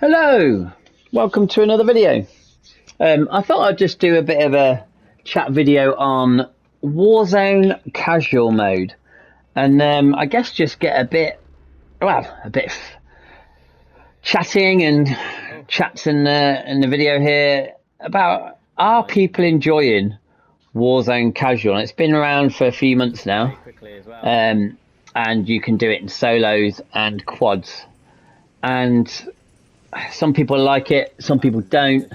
Hello, welcome to another video. I thought I'd just do a bit of a chat video on Warzone casual mode, and I guess just get a bit of chatting and chats in the video here about are people enjoying Warzone casual. And it's been around for a few months now, and you can do it in solos and quads, and some people like it, some people don't.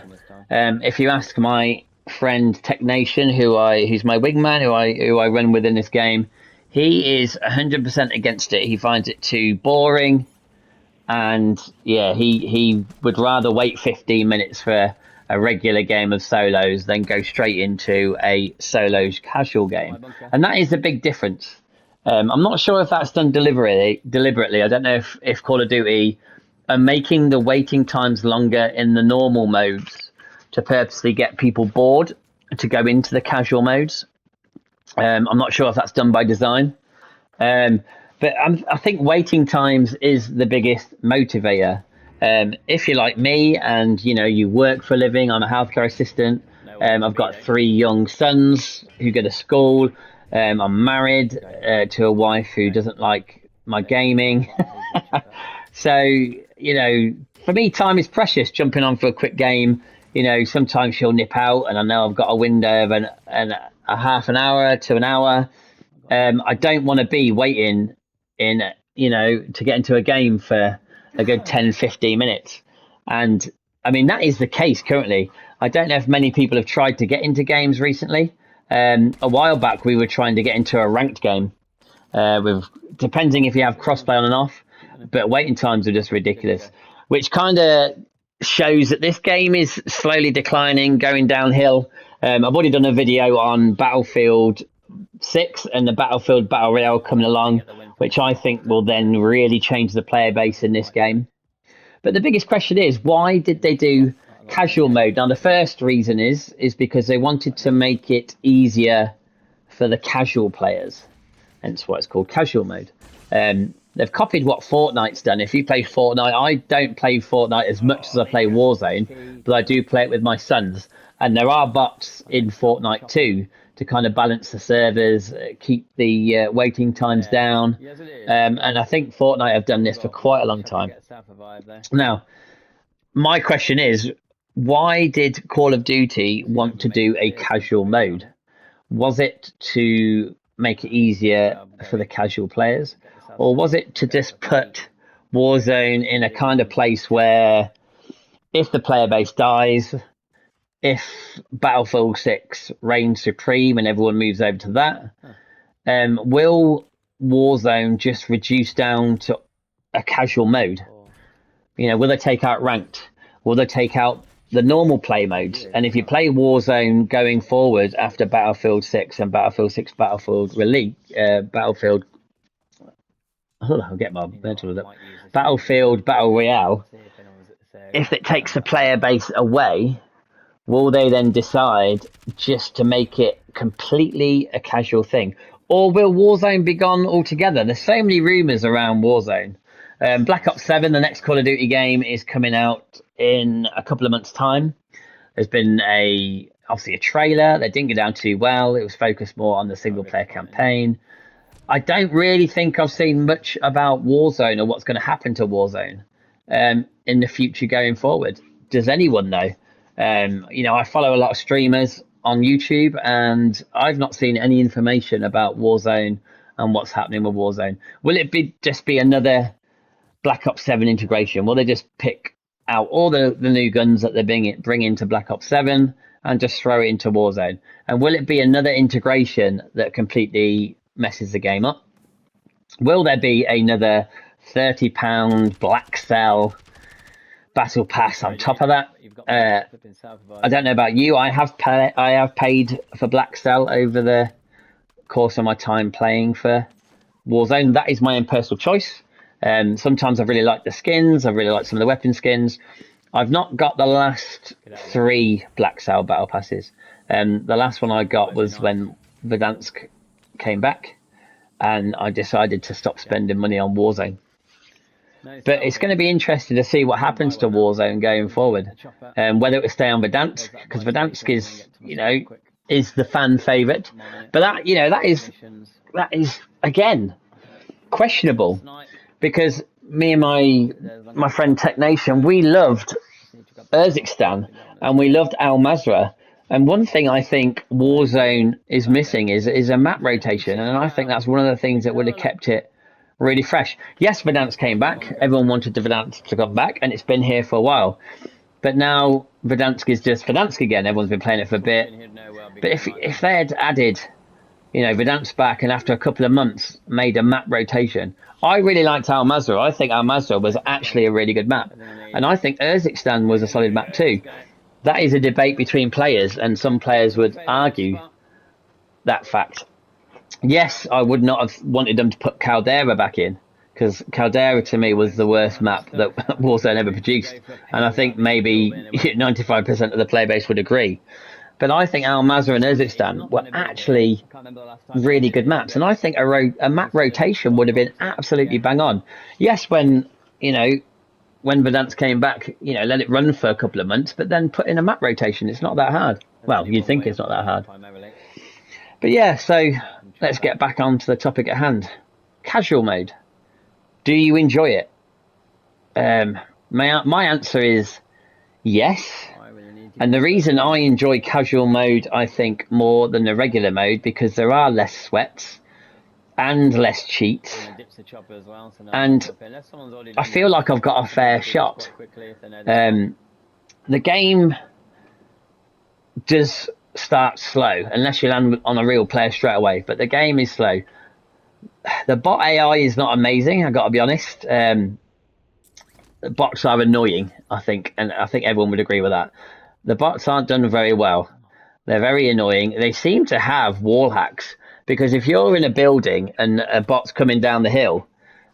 If you ask my friend Tech Nation, who's my wingman, who I run with in this game, he is 100% against it. He finds it too boring, and yeah, he would rather wait 15 minutes for a regular game of solos than go straight into a solos casual game, and that is a big difference. I'm not sure if that's done deliberately. I don't know if Call of Duty are making the waiting times longer in the normal modes to purposely get people bored to go into the casual modes. I'm not sure if that's done by design, but I think waiting times is the biggest motivator. If you're like me and you work for a living, I'm a healthcare assistant. I've got 3 young sons who go to school. I'm married to a wife who doesn't like my gaming. So, for me, time is precious. Jumping on for a quick game, sometimes she'll nip out and I know I've got a window of a half an hour to an hour. I don't want to be waiting to get into a game for a good 10, 15 minutes. And I mean, that is the case currently. I don't know if many people have tried to get into games recently. A while back, we were trying to get into a ranked game, depending if you have crossplay on and off. But waiting times are just ridiculous, which kind of shows that this game is slowly declining, going downhill. I've already done a video on Battlefield 6 and the Battlefield Battle Royale coming along, which I think will then really change the player base in this game. But the biggest question is, why did they do casual mode? Now, the first reason is because they wanted to make it easier for the casual players. Hence why it's called casual mode. They've copied what Fortnite's done. If you play Fortnite, I don't play Fortnite as much as I play Warzone, but I do play it with my sons. And there are bots in Fortnite too to kind of balance the servers, keep the waiting times down. And I think Fortnite have done this for quite a long time. Now, my question is, why did Call of Duty want to do a casual mode? Was it to make it easier for the casual players? Or was it to just put Warzone in a kind of place where if the player base dies, if Battlefield 6 reigns supreme and everyone moves over to that, will Warzone just reduce down to a casual mode? Will they take out ranked? Will they take out the normal play modes? And if you play Warzone going forward after Battlefield 6 and Battlefield 6 Battlefield release, I'll get my mental up. Battlefield Battle Royale, if it takes the player base away, will they then decide just to make it completely a casual thing? Or will Warzone be gone altogether? There's so many rumours around Warzone. Black Ops 7, the next Call of Duty game, is coming out in a couple of months' time. There's been obviously a trailer that didn't go down too well. It was focused more on the single-player campaign. I don't really think I've seen much about Warzone or what's going to happen to Warzone in the future going forward. Does anyone know? I follow a lot of streamers on YouTube, and I've not seen any information about Warzone and what's happening with Warzone. Will it just be another Black Ops 7 integration? Will they just pick out all the new guns that they're bring into Black Ops 7 and just throw it into Warzone? And will it be another integration that completely messes the game up? Will there be another £30 Black Cell Battle Pass on top of that? I don't know about you. I have paid for Black Cell over the course of my time playing for Warzone. That is my own personal choice. Sometimes I really like the skins. I really like some of the weapon skins. I've not got the last 3 Black Cell Battle Passes. The last one I got was when Verdansk came back, and I decided to stop spending money on Warzone. But it's going to be interesting to see what happens to Warzone going forward, whether it will stay on Verdansk, because Verdansk is, is the fan favourite. But that is again questionable, because me and my friend Tech Nation, we loved Urzikstan and we loved Al Mazrah. And one thing I think Warzone is missing is a map rotation, and I think that's one of the things that would have kept it really fresh. Yes, Verdansk came back. Everyone wanted the Verdansk to come back, and it's been here for a while. But now Verdansk is just Verdansk again. Everyone's been playing it for a bit. But if they had added, Verdansk back, and after a couple of months made a map rotation, I really liked Al Mazrah. I think Al Mazrah was actually a really good map, and I think Urzikstan was a solid map too. That is a debate between players, and some players would argue that fact. Yes, I would not have wanted them to put Caldera back in, because Caldera to me was the worst map that Warzone ever produced, and I think maybe 95% of the player base would agree. But I think Al Mazrah and Urzikstan were actually really good maps, and I think a map rotation would have been absolutely bang on. Yes, when Verdansk came back, let it run for a couple of months, but then put in a map rotation. It's not that hard. Well, you'd think it's not that hard. But yeah, so let's get back onto the topic at hand. Casual mode. Do you enjoy it? My answer is yes. And the reason I enjoy casual mode, I think, more than the regular mode, because there are less sweats and less cheats, and I feel like I've got a fair shot. The game does start slow unless you land on a real player straight away, but the game is slow. The bot AI is not amazing, I've got to be honest. The bots are annoying, I think, and I think everyone would agree with that. The bots aren't done very well. They're very annoying. They seem to have wall hacks, because if you're in a building and a bot's coming down the hill,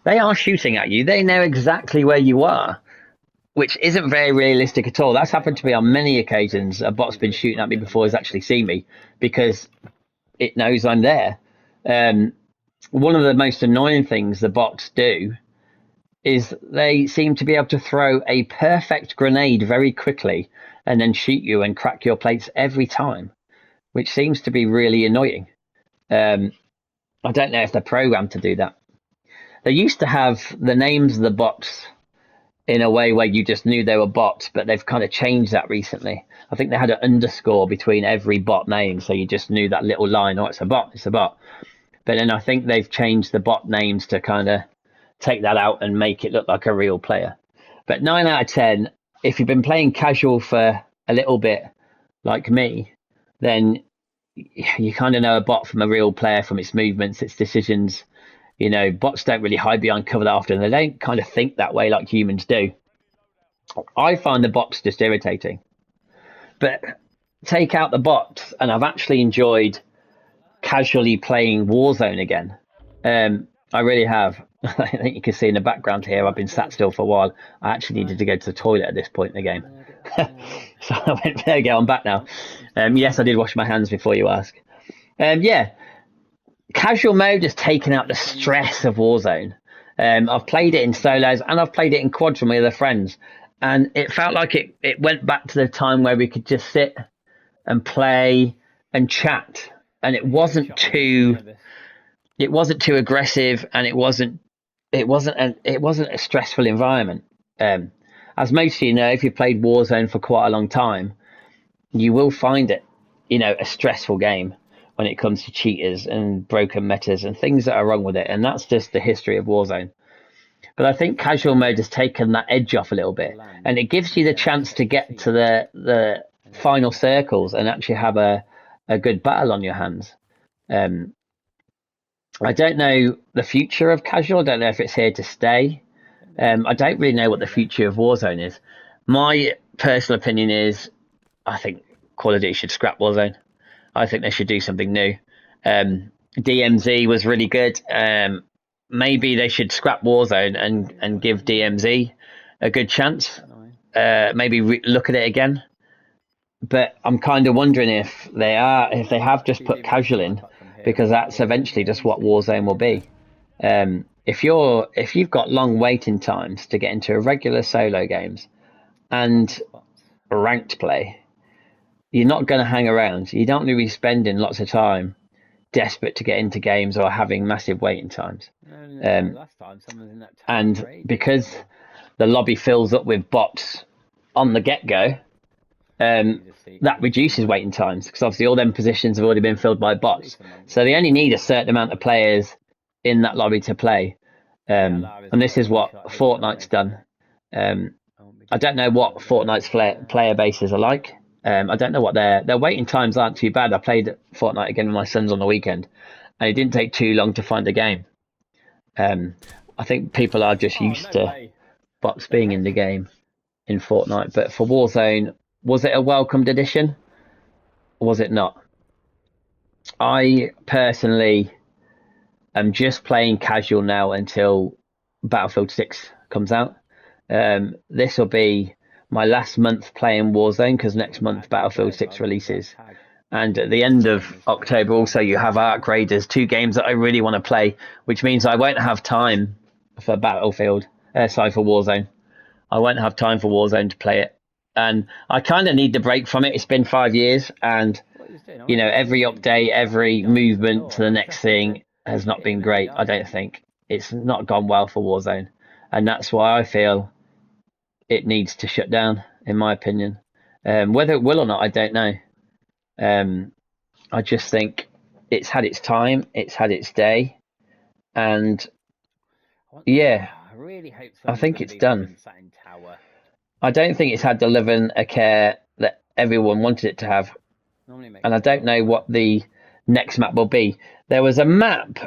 they are shooting at you. They know exactly where you are, which isn't very realistic at all. That's happened to me on many occasions. A bot's been shooting at me before it's actually seen me, because it knows I'm there. One of the most annoying things the bots do is they seem to be able to throw a perfect grenade very quickly and then shoot you and crack your plates every time, which seems to be really annoying. I don't know if they're programmed to do that. They used to have the names of the bots in a way where you just knew they were bots, but they've kind of changed that recently. I think they had an underscore between every bot name, so you just knew that little line, oh, it's a bot, it's a bot. But then I think they've changed the bot names to kind of take that out and make it look like a real player. But 9 out of 10, if you've been playing casual for a little bit, like me, then you kind of know a bot from a real player from its movements, its decisions. Bots don't really hide behind cover that often. They don't kind of think that way like humans do. I find the bots just irritating. But take out the bots, and I've actually enjoyed casually playing Warzone again. I really have. I think you can see in the background here, I've been sat still for a while. I actually needed to go to the toilet at this point in the game. So I went, there we go, I'm back now. Yes, I did wash my hands before you ask. Yeah, casual mode has taken out the stress of Warzone. I've played it in solos and I've played it in quads with my other friends, and it felt like it went back to the time where we could just sit and play and chat, and it wasn't too aggressive, and it wasn't a stressful environment. As most of you know, if you've played Warzone for quite a long time, you will find it, a stressful game when it comes to cheaters and broken metas and things that are wrong with it. And that's just the history of Warzone. But I think casual mode has taken that edge off a little bit, and it gives you the chance to get to the final circles and actually have a good battle on your hands. I don't know the future of casual. I don't know if it's here to stay. I don't really know what the future of Warzone is. My personal opinion is, I think Call of Duty should scrap Warzone. I think they should do something new. DMZ was really good. Maybe they should scrap Warzone and give DMZ a good chance. Maybe look at it again. But I'm kind of wondering if they have just put casual in, because that's eventually just what Warzone will be. if you've got long waiting times to get into regular solo games and ranked play, you're not going to hang around. You don't need to be spending lots of time desperate to get into games or having massive waiting times. And because the lobby fills up with bots on the get-go, that reduces waiting times, because obviously all them positions have already been filled by bots. So they only need a certain amount of players in that lobby to play. And this is what Fortnite's done. I don't know what Fortnite's player bases are like. I don't know what their waiting times aren't too bad. I played Fortnite again with my sons on the weekend, and it didn't take too long to find a game. I think people are just used to bots being in the game in Fortnite. But for Warzone, was it a welcomed addition? Or was it not? I personally am just playing casual now until Battlefield 6 comes out. This will be my last month playing Warzone, because next month Battlefield 6 releases. And at the end of October also you have Arc Raiders, 2 games that I really want to play, which means I won't have time for for Warzone. I won't have time for Warzone to play it. And I kind of need the break from it. It's been 5 years, and every update, every movement to the next thing has not been great. I don't think it's not gone well for Warzone, and that's why I feel it needs to shut down, in my opinion. Whether it will or not, I don't know. I just think it's had its time, it's had its day, and yeah, I think it's done. I don't think it's had the love and a care that everyone wanted it to have, and I don't know what the next map will be. There was a map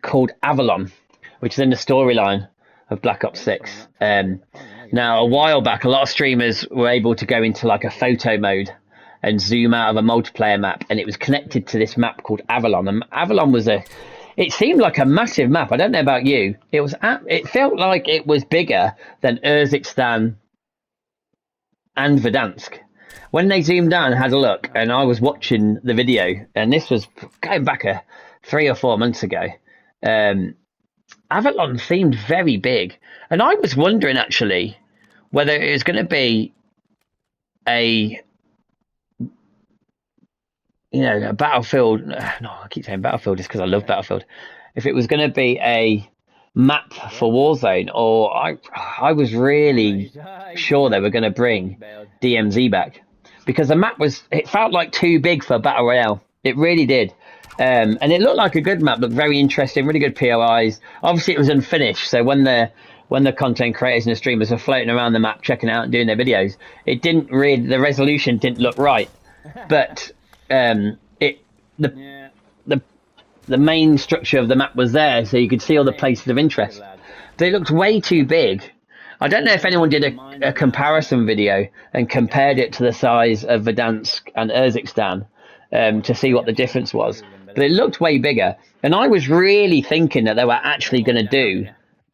called Avalon, which is in the storyline of Black Ops 6. Now, a while back, a lot of streamers were able to go into like a photo mode and zoom out of a multiplayer map, and it was connected to this map called Avalon. And Avalon was it seemed like a massive map. I don't know about you. It felt like it was bigger than Urzikstan and Verdansk. When they zoomed down and had a look, and I was watching the video, and this was going back 3 or 4 months ago, Avalon seemed very big, and I was wondering actually whether it was going to be a Battlefield. No, I keep saying Battlefield just because I love Battlefield. If it was going to be a map for Warzone, or I was really sure they were going to bring DMZ back, because the map it felt like too big for Battle Royale. It really did. And it looked like a good map, looked very interesting, really good POIs. Obviously it was unfinished, so when the content creators and the streamers were floating around the map checking out and doing their videos, the resolution didn't look right. But the main structure of the map was there, so you could see all the places of interest. They looked way too big. I don't know if anyone did a comparison video and compared it to the size of Verdansk and Urzikstan to see what the difference was. But it looked way bigger. And I was really thinking that they were actually going to do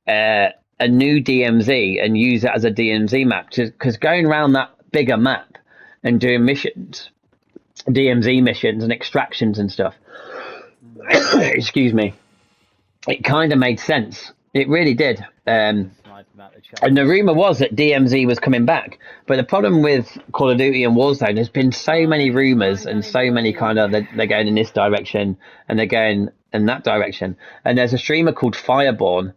a new DMZ and use it as a DMZ map. Because going around that bigger map and doing missions, DMZ missions and extractions and stuff, excuse me, it kind of made sense. It really did. And the rumour was that DMZ was coming back. But the problem with Call of Duty and Warzone, there's been so many rumours and so many they're going in this direction and they're going in that direction. And there's a streamer called Fireborn.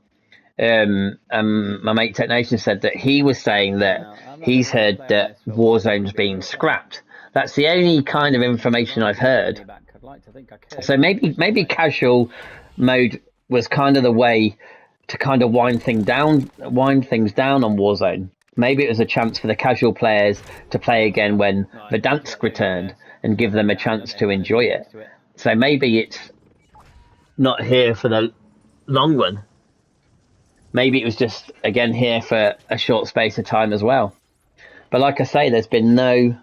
My mate Technation said that he was saying that he's heard that Warzone's been scrapped. That's the only kind of information I've heard. So maybe casual mode was kind of the way to kind of wind things down on Warzone. Maybe it was a chance for the casual players to play again when Verdansk returned and give them a chance to enjoy it. So maybe it's not here for the long run. Maybe it was just, again, here for a short space of time as well. But like I say, there's been no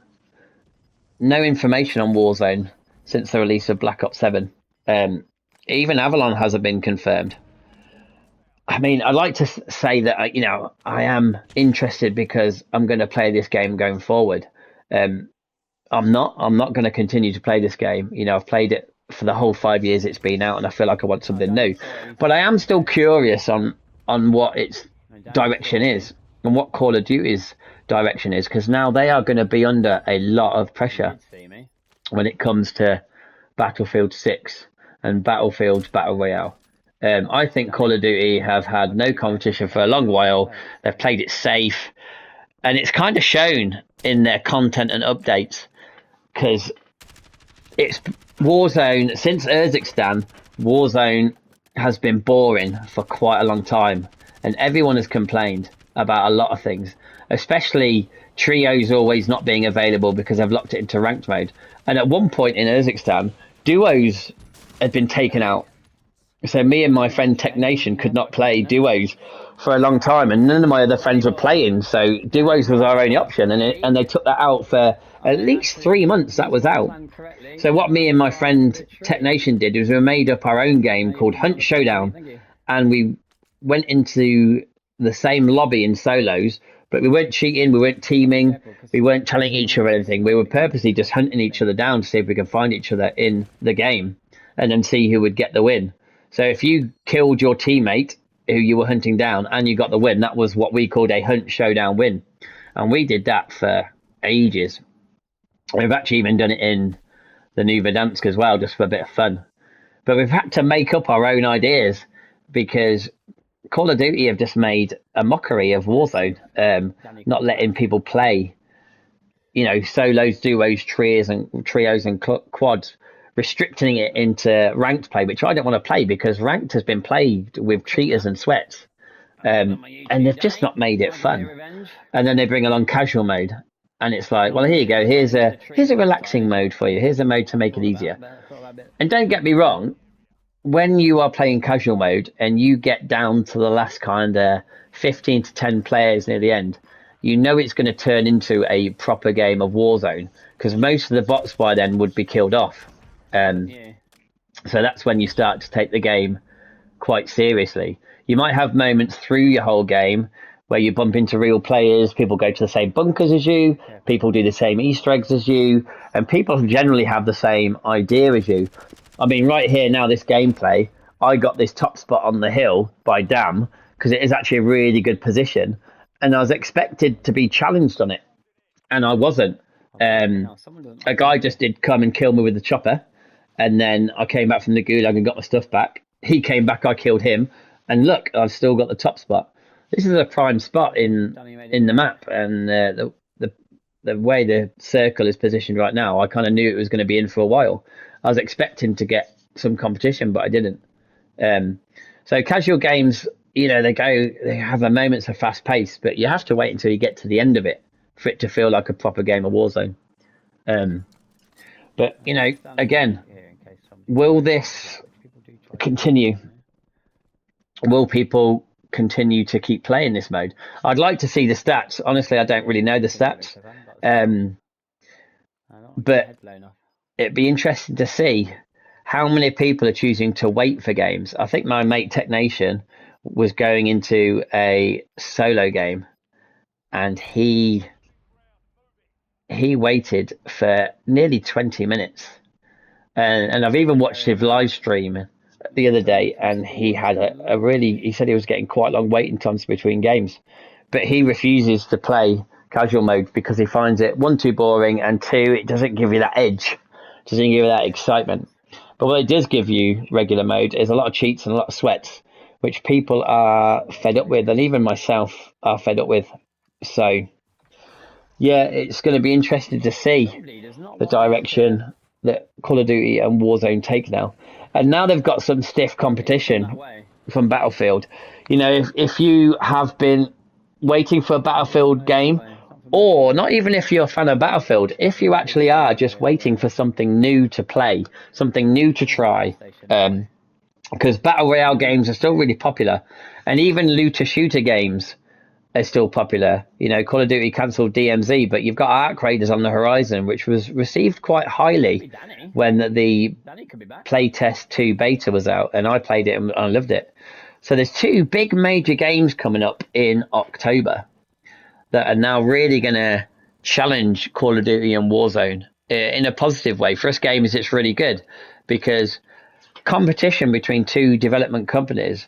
information on Warzone since the release of Black Ops 7. Even Avalon hasn't been confirmed. I mean, I'd like to say that, I am interested because I'm going to play this game going forward. I'm not going to continue to play this game. I've played it for the whole 5 years it's been out, and I feel like I want something new. But I am still curious on what its direction is and what Call of Duty's direction is, because now they are going to be under a lot of pressure when it comes to Battlefield 6 and Battlefield's Battle Royale. I think Call of Duty have had no competition for a long while. They've played it safe, and it's kind of shown in their content and updates, because it's Warzone, since Urzikstan, Warzone has been boring for quite a long time, and everyone has complained about a lot of things, especially trios always not being available because they've locked it into ranked mode. And at one point in Urzikstan, duos had been taken out. So me and my friend Tech Nation could not play duos for a long time, and none of my other friends were playing, so duos was our only option, and they took that out for at least 3 months. That was out. So what me and my friend Tech Nation did was we made up our own game called Hunt Showdown, and we went into the same lobby in solos, but we weren't cheating, we weren't teaming, we weren't telling each other anything. We were purposely just hunting each other down to see if we could find each other in the game, and then see who would get the win. So if you killed your teammate who you were hunting down and you got the win, that was what we called a Hunt Showdown win. And we did that for ages. We've actually even done it in the new Verdansk as well, just for a bit of fun. But we've had to make up our own ideas, because Call of Duty have just made a mockery of Warzone, not letting people play, solos, duos, trios and quads, restricting it into ranked play, which I don't want to play, because ranked has been plagued with cheaters and sweats, and they've just not made it fun. And then they bring along casual mode, and it's like, well, here you go, here's a relaxing mode for you, here's a mode to make it easier. And don't get me wrong, when you are playing casual mode and you get down to the last kind of 15 to 10 players near the end, it's going to turn into a proper game of Warzone, because most of the bots by then would be killed off. So that's when you start to take the game quite seriously. You might have moments through your whole game where you bump into real players, people go to the same bunkers as you, people do the same Easter eggs as you, and people generally have the same idea as you. I mean, right here now, this gameplay, I got this top spot on the hill by Dam, because it is actually a really good position, and I was expected to be challenged on it, and I wasn't. A guy just did come and kill me with the chopper, and then I came back from the gulag and got my stuff back. He came back, I killed him, and look, I've still got the top spot. This is a prime spot in the map, and the way the circle is positioned right now, I kind of knew it was going to be in for a while. I was expecting to get some competition, but I didn't. So casual games, they have their moments of fast pace, but you have to wait until you get to the end of it for it to feel like a proper game of Warzone. But again, will this continue? Will people continue to keep playing this mode? I'd like to see the stats. Honestly, I don't really know the stats, but it'd be interesting to see how many people are choosing to wait for games. I think my mate Tech Nation was going into a solo game, and he waited for nearly 20 minutes. And I've even watched his live stream the other day, and he had he said he was getting quite long waiting times between games, but he refuses to play casual mode because he finds it, one, too boring, and two, it doesn't give you that edge, doesn't give you that excitement. But what it does give you, regular mode, is a lot of cheats and a lot of sweats, which people are fed up with, and even myself are fed up with. So yeah, it's going to be interesting to see the direction that Call of Duty and Warzone take now. And now they've got some stiff competition from Battlefield. If you have been waiting for a Battlefield game, or not even if you're a fan of Battlefield, if you actually are just waiting for something new to play, something new to try, because Battle Royale games are still really popular, and even looter shooter games are still popular. Call of Duty cancelled DMZ, but you've got Ark Raiders on the horizon, which was received quite highly when the Playtest 2 beta was out, and I played it and I loved it. So there's two big major games coming up in October that are now really going to challenge Call of Duty and Warzone in a positive way. For us gamers, it's really good, because competition between two development companies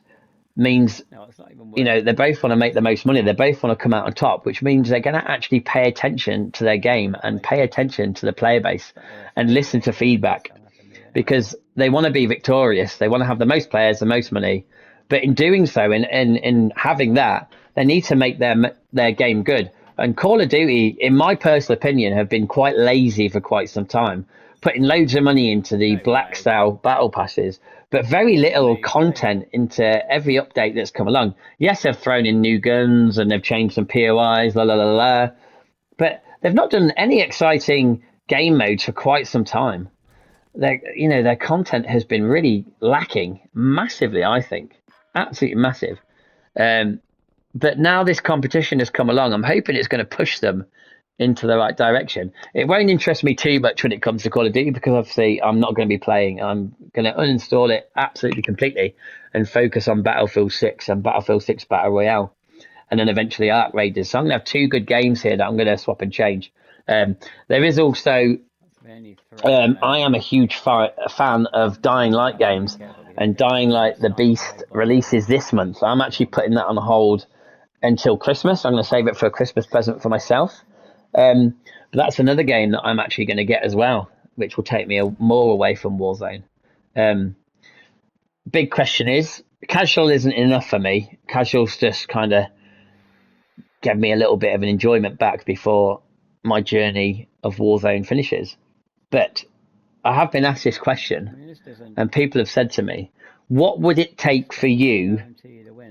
means, you know, they both want to make the most money. They both want to come out on top, which means they're going to actually pay attention to their game and pay attention to the player base and listen to feedback, because they want to be victorious. They want to have the most players, the most money. But in doing so, in having that, they need to make their game good. And Call of Duty, in my personal opinion, have been quite lazy for quite some time, putting loads of money into the black style battle passes, but very little content into every update that's come along. Yes, they've thrown in new guns and they've changed some POIs, but they've not done any exciting game modes for quite some time. Their content has been really lacking massively, I think. Absolutely massive. But now this competition has come along. I'm hoping it's going to push them into the right direction. It won't interest me too much when it comes to Call of Duty, because obviously I'm not going to be playing. I'm going to uninstall it absolutely completely and focus on Battlefield 6 and Battlefield 6 Battle Royale, and then eventually Ark Raiders. So I'm going to have two good games here that I'm going to swap and change. There is also, I am a huge fan of Dying Light games, and Dying Light the Beast releases this month. I'm actually putting that on hold until Christmas. I'm going to save it for a Christmas present for myself. But that's another game that I'm actually going to get as well, which will take me more away from Warzone. Big question is, casual isn't enough for me. Casual's just kind of give me a little bit of an enjoyment back before my journey of Warzone finishes. But I have been asked this question, and people have said to me, what would it take for you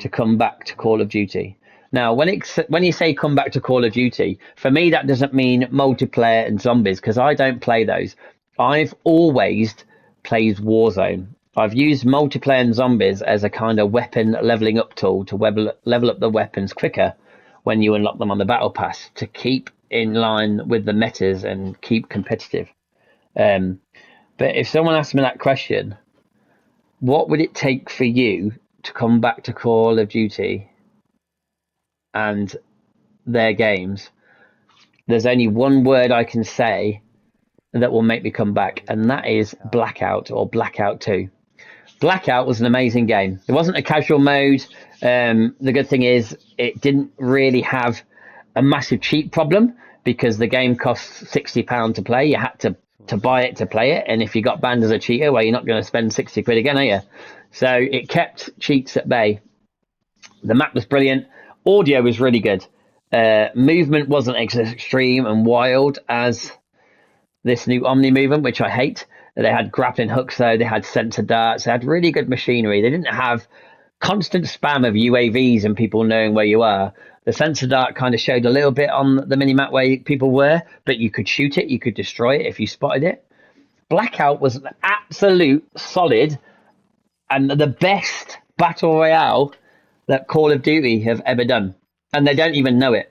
to come back to Call of Duty? Now, when you say come back to Call of Duty, for me, that doesn't mean multiplayer and zombies, because I don't play those. I've always played Warzone. I've used multiplayer and zombies as a kind of weapon leveling up tool to level up the weapons quicker when you unlock them on the battle pass, to keep in line with the metas and keep competitive. But if someone asked me that question, what would it take for you to come back to Call of Duty and their games, there's only one word I can say that will make me come back, and that is Blackout, or Blackout 2. Blackout was an amazing game. It wasn't a casual mode. The good thing is it didn't really have a massive cheat problem, because the game costs £60 to play. You had to buy it to play it, and if you got banned as a cheater, well, you're not going to spend 60 quid again, are you? So it kept cheats at bay. The map was brilliant. Audio was really good. Movement wasn't as extreme and wild as this new Omni movement, which I hate. They had grappling hooks, though. They had sensor darts. They had really good machinery. They didn't have constant spam of UAVs and people knowing where you are. The sensor dart kind of showed a little bit on the mini-map where people were, but you could shoot it. You could destroy it if you spotted it. Blackout was an absolute solid and the best battle royale that Call of Duty have ever done. And they don't even know it.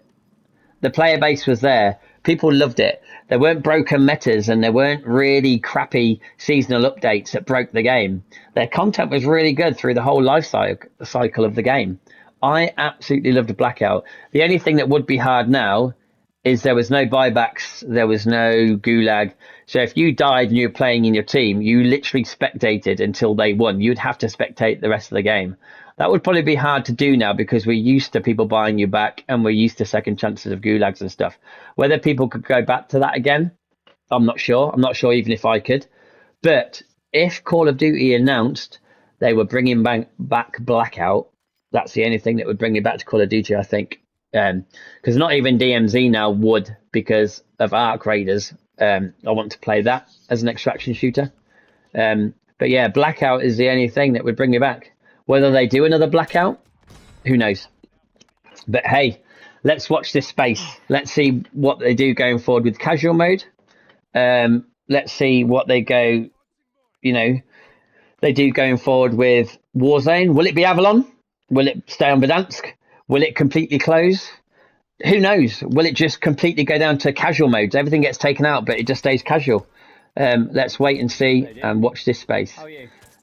The player base was there. People loved it. There weren't broken metas, and there weren't really crappy seasonal updates that broke the game. Their content was really good through the whole life cycle of the game. I absolutely loved Blackout. The only thing that would be hard now is there was no buybacks, there was no gulag. So if you died and you were playing in your team, you literally spectated until they won. You'd have to spectate the rest of the game. That would probably be hard to do now, because we're used to people buying you back, and we're used to second chances of gulags and stuff. Whether people could go back to that again, I'm not sure. I'm not sure even if I could. But if Call of Duty announced they were bringing back Blackout, that's the only thing that would bring me back to Call of Duty, I think. Because not even DMZ now would, because of Ark Raiders. I want to play that as an extraction shooter. But yeah, Blackout is the only thing that would bring me back. Whether they do another Blackout, who knows? But hey, let's watch this space. Let's see what they do going forward with casual mode. Let's see what they do going forward with Warzone. Will it be Avalon? Will it stay on Verdansk? Will it completely close? Who knows? Will it just completely go down to casual modes? Everything gets taken out, but it just stays casual. Let's wait and see and watch this space.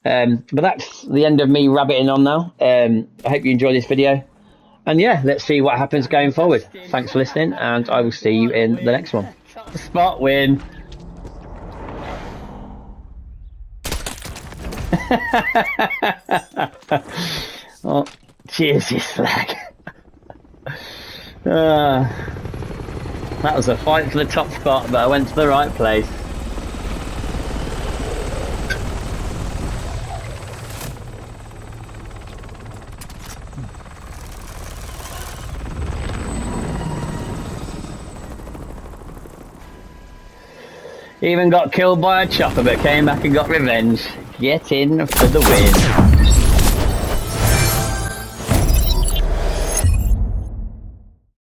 But that's the end of me rabbiting on now. I hope you enjoyed this video. And yeah, let's see what happens going forward. Thanks for listening, and I will see you in the next one. Spot win. Oh, cheers, this flag. That was a fight for the top spot, but I went to the right place. Even got killed by a chopper, but came back and got revenge. Get in for the win.